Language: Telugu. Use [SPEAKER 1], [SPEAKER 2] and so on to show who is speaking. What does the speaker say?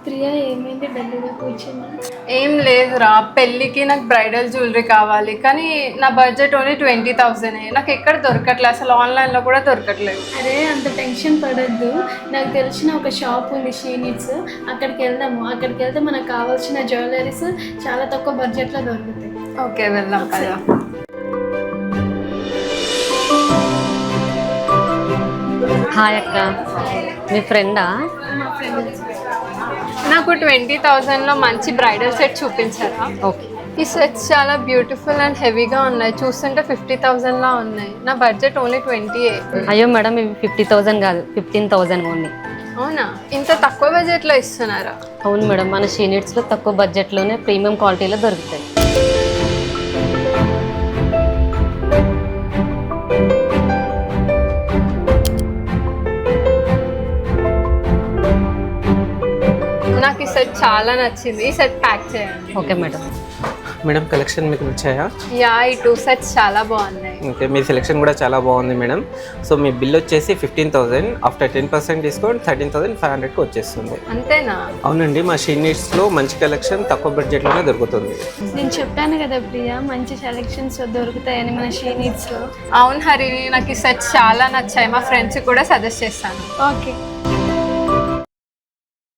[SPEAKER 1] ప్రియా ఏమైంది డల్గా కూర్చున్నా?
[SPEAKER 2] ఏం లేదురా, పెళ్ళికి నాకు బ్రైడల్ జ్యువెలరీ కావాలి, కానీ నా బడ్జెట్ ఓన్లీ 20,000. నాకు ఎక్కడ దొరకట్లేదు, అసలు ఆన్లైన్లో కూడా దొరకట్లేదు.
[SPEAKER 1] అరే అంత టెన్షన్ పడద్దు, నాకు తెలిసిన ఒక షాప్ ఉంది షీనిట్స్, అక్కడికి వెళ్దాము. అక్కడికి వెళ్తే మనకు కావాల్సిన జ్యువెలరీస్ చాలా తక్కువ బడ్జెట్లో దొరుకుతాయి.
[SPEAKER 2] ఓకే, వెళ్దాం కదా.
[SPEAKER 3] హాయ్ అక్క, మీ ఫ్రెండా?
[SPEAKER 1] మా ఫ్రెండ్
[SPEAKER 2] నాకు 20,000లో మంచి బ్రైడల్ సెట్ చూపించారా?
[SPEAKER 3] ఓకే.
[SPEAKER 2] ఈ సెట్స్ చాలా బ్యూటిఫుల్ అండ్ హెవీగా ఉన్నాయి, చూస్తుంటే 50,000లా ఉన్నాయి. నా బడ్జెట్ ఓన్లీ 28.
[SPEAKER 3] అయ్యో మేడం, ఇవి 50,000 కాదు, 15,000 ఓన్లీ.
[SPEAKER 2] అవునా, ఇంత తక్కువ బడ్జెట్లో ఇస్తున్నారా?
[SPEAKER 3] అవును మేడం, మన షీనిట్స్లో తక్కువ బడ్జెట్లోనే ప్రీమియం క్వాలిటీలో దొరుకుతాయి.
[SPEAKER 2] నాకు ఈ సెట్ చాలా నచ్చింది, ఈ సెట్ ప్యాక్ చేయండి.
[SPEAKER 3] Okay madam.
[SPEAKER 4] మేడం కలెక్షన్ మీకు నచ్చాయా?
[SPEAKER 2] యా, ఈ 2 సెట్స్ చాలా బాగున్నాయి.
[SPEAKER 4] ఓకే, మీ సెలెక్షన్ కూడా చాలా బాగుంది మేడం. సో మీ బిల్ వచ్చేసి 15,000, ఆఫ్టర్ 10% డిస్కౌంట్ 13,500కి వచ్చేస్తుంది.
[SPEAKER 2] అంతేనా?
[SPEAKER 4] అవునండి, మా షీనిట్స్లో మంచి కలెక్షన్ తక్కువ బడ్జెట్లోనే దొరుకుతుంది.
[SPEAKER 1] నేను చెప్పాను కదా ప్రియా, మంచి సెలెక్షన్స్ దొరుకుతాయని మన షీనిట్స్లో.
[SPEAKER 2] అవును హరిణి, నాకు ఈ సెట్స్ చాలా నచ్చాయి, మా ఫ్రెండ్స్ కూడా సజెస్ట్ చేస్తాను.
[SPEAKER 1] ఓకే.